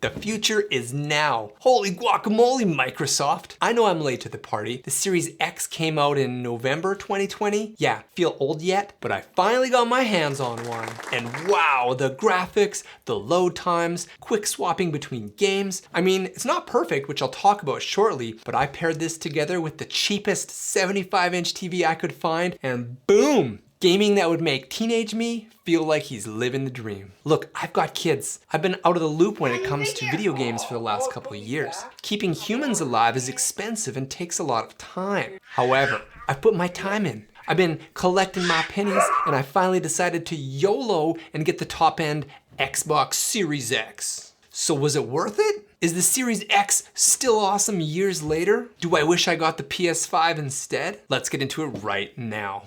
The future is now. Holy guacamole, Microsoft. I know I'm late to the party. The Series X came out in November 2020. Yeah, feel old yet? But I finally got my hands on one. And wow, the graphics, the load times, quick swapping between games. I mean, it's not perfect, which I'll talk about shortly, but I paired this together with the cheapest 75-inch TV I could find, and boom! Gaming that would make teenage me feel like he's living the dream. Look, I've got kids. I've been out of the loop when it comes to video games for the last couple of years. Keeping humans alive is expensive and takes a lot of time. However, I've put my time in. I've been collecting my pennies and I finally decided to YOLO and get the top end Xbox Series X. So was it worth it? Is the Series X still awesome years later? Do I wish I got the PS5 instead? Let's get into it right now.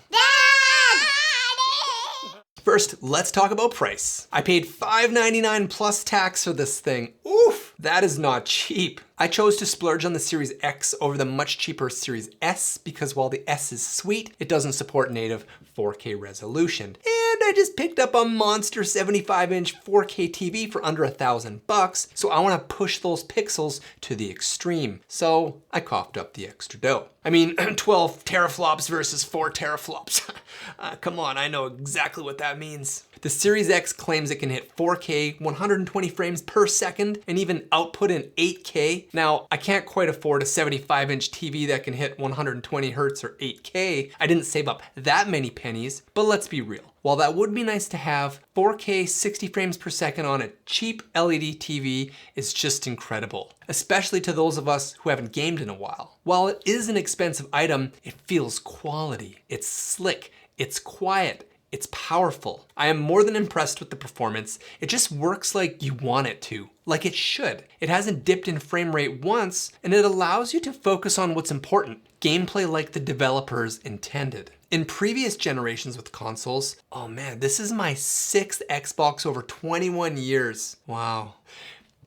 First, let's talk about price. I paid $599 plus tax for this thing. Oof, that is not cheap. I chose to splurge on the Series X over the much cheaper Series S because while the S is sweet, it doesn't support native 4K resolution. And I just picked up a monster 75-inch 4K TV for under $1,000, so I want to push those pixels to the extreme. So I coughed up the extra dough. I mean, 12 teraflops versus 4 teraflops. Come on, I know exactly what that means. The Series X claims it can hit 4K, 120 frames per second, and even output in 8K. Now, I can't quite afford a 75-inch TV that can hit 120 hertz or 8K. I didn't save up that many pennies, but let's be real. While that would be nice to have, 4K 60 frames per second on a cheap LED TV is just incredible, especially to those of us who haven't gamed in a while. While it is an expensive item, it feels quality. It's slick, it's quiet, it's powerful. I am more than impressed with the performance. It just works like you want it to, like it should. It hasn't dipped in frame rate once, and it allows you to focus on what's important, gameplay like the developers intended. In previous generations with consoles, oh man, this is my 6th Xbox over 21 years. Wow.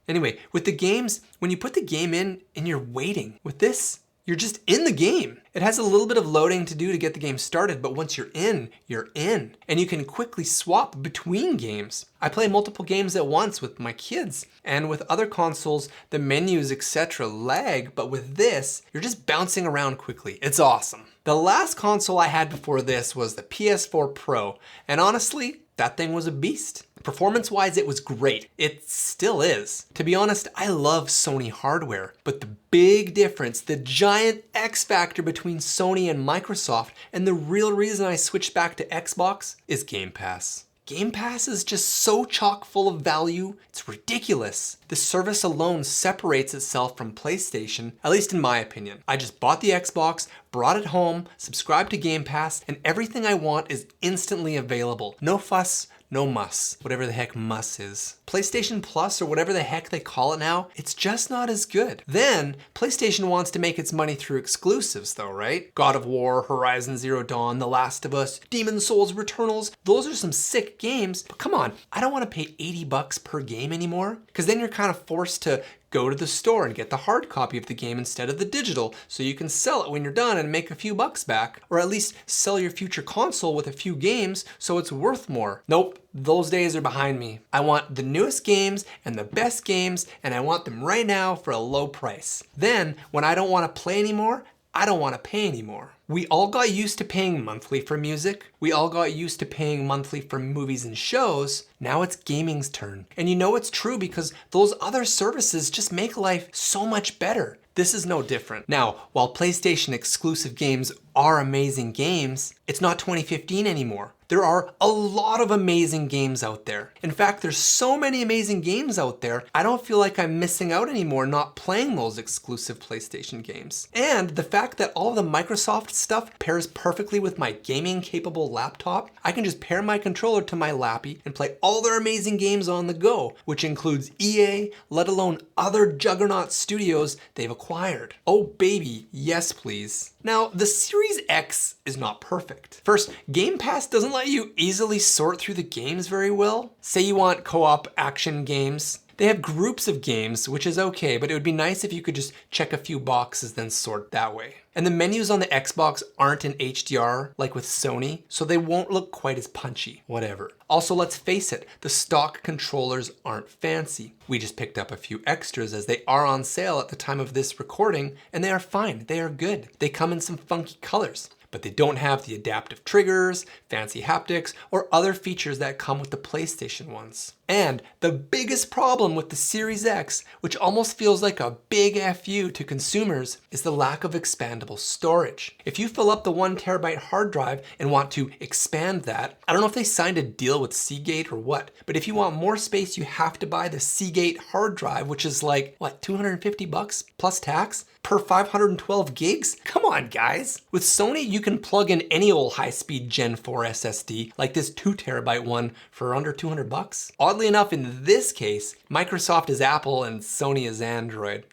Anyway, with the games, when you put the game in and you're waiting, with this, you're just in the game. It has a little bit of loading to do to get the game started, but once you're in, you're in. And you can quickly swap between games. I play multiple games at once with my kids, and with other consoles, the menus, etc. lag, but with this, you're just bouncing around quickly. It's awesome. The last console I had before this was the PS4 Pro, and honestly, that thing was a beast. Performance-wise, it was great. It still is. To be honest, I love Sony hardware, but the big difference, the giant X factor between Sony and Microsoft, and the real reason I switched back to Xbox is Game Pass. Game Pass is just so chock full of value, it's ridiculous. The service alone separates itself from PlayStation, at least in my opinion. I just bought the Xbox, brought it home, subscribed to Game Pass, and everything I want is instantly available. No fuss, no muss, whatever the heck muss is. PlayStation Plus, or whatever the heck they call it now, it's just not as good. Then, PlayStation wants to make its money through exclusives though, right? God of War, Horizon Zero Dawn, The Last of Us, Demon's Souls, Returnals, those are some sick games, but come on, I don't want to pay $80 per game anymore, because then you're kind of forced to go to the store and get the hard copy of the game instead of the digital, so you can sell it when you're done and make a few bucks back, or at least sell your future console with a few games so it's worth more. Nope, those days are behind me. I want the newest games and the best games, and I want them right now for a low price. Then, when I don't want to play anymore, I don't want to pay anymore. We all got used to paying monthly for music. We all got used to paying monthly for movies and shows. Now it's gaming's turn. And you know it's true because those other services just make life so much better. This is no different. Now, while PlayStation exclusive games are amazing games, it's not 2015 anymore. There are a lot of amazing games out there. In fact, there's so many amazing games out there, I don't feel like I'm missing out anymore not playing those exclusive PlayStation games. And the fact that all of the Microsoft stuff pairs perfectly with my gaming capable laptop, I can just pair my controller to my lappy and play all their amazing games on the go, which includes EA, let alone other juggernaut studios they've acquired. Oh baby, yes please. Now, the Series X is not perfect. First, Game Pass doesn't let you easily sort through the games very well. Say you want co-op action games, They have groups of games, which is okay, but it would be nice if you could just check a few boxes then sort that way. And the menus on the Xbox aren't in HDR like with Sony, so they won't look quite as punchy. Whatever. Also, let's face it, the stock controllers aren't fancy. We just picked up a few extras as they are on sale at the time of this recording, and they are fine. They are good. They come in some funky colors, but they don't have the adaptive triggers, fancy haptics, or other features that come with the PlayStation ones. And the biggest problem with the Series X, which almost feels like a big FU to consumers, is the lack of expandable storage. If you fill up the 1 terabyte hard drive and want to expand that, I don't know if they signed a deal with Seagate or what, but if you want more space, you have to buy the Seagate hard drive, which is like, what, $250 plus tax per 512 gigs? Come on, guys. With Sony, you can plug in any old high-speed Gen 4 SSD, like this 2 terabyte one, for under $200. Oddly enough, in this case, Microsoft is Apple and Sony is Android.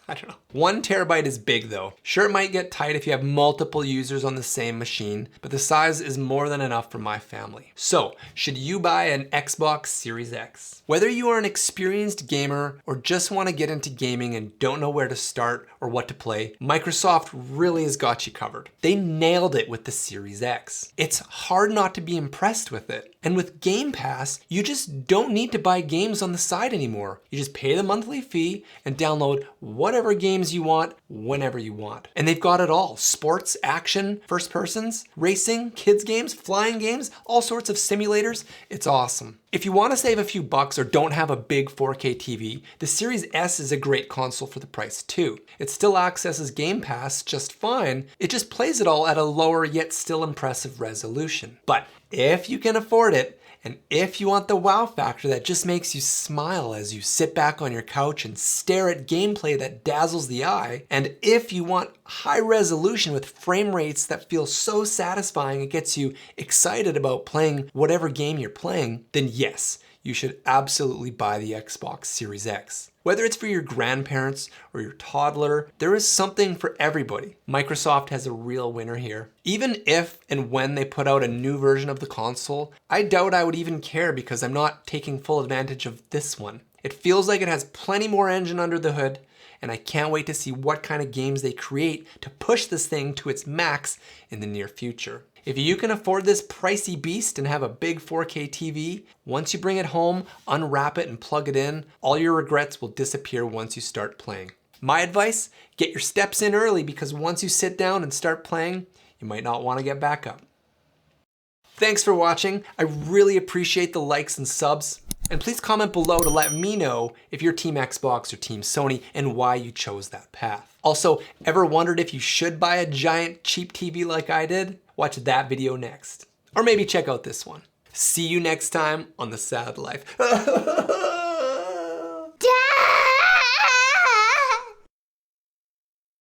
I don't know. 1 terabyte is big though. Sure, it might get tight if you have multiple users on the same machine, but the size is more than enough for my family. So, should you buy an Xbox Series X? Whether you are an experienced gamer or just want to get into gaming and don't know where to start or what to play, Microsoft really has got you covered. They nailed it with the Series X. It's hard not to be impressed with it. And with Game Pass, you just don't need to buy games on the side anymore. You just pay the monthly fee and download whatever games you want, whenever you want. And they've got it all. Sports, action, first persons, racing, kids games, flying games, all sorts of simulators. It's awesome. If you want to save a few bucks or don't have a big 4K TV, the Series S is a great console for the price too. It still accesses Game Pass just fine. It just plays it all at a lower yet still impressive resolution. But if you can afford it, and if you want the wow factor that just makes you smile as you sit back on your couch and stare at gameplay that dazzles the eye, and if you want high resolution with frame rates that feel so satisfying it gets you excited about playing whatever game you're playing, then yes, you should absolutely buy the Xbox Series X. Whether it's for your grandparents or your toddler, there is something for everybody. Microsoft has a real winner here. Even if and when they put out a new version of the console, I doubt I would even care because I'm not taking full advantage of this one. It feels like it has plenty more engine under the hood, and I can't wait to see what kind of games they create to push this thing to its max in the near future. If you can afford this pricey beast and have a big 4K TV, once you bring it home, unwrap it and plug it in, all your regrets will disappear once you start playing. My advice, get your steps in early because once you sit down and start playing, you might not want to get back up. Thanks for watching. I really appreciate the likes and subs. And please comment below to let me know if you're Team Xbox or Team Sony and why you chose that path. Also, ever wondered if you should buy a giant cheap TV like I did? Watch that video next. Or maybe check out this one. See you next time on The Sad Life.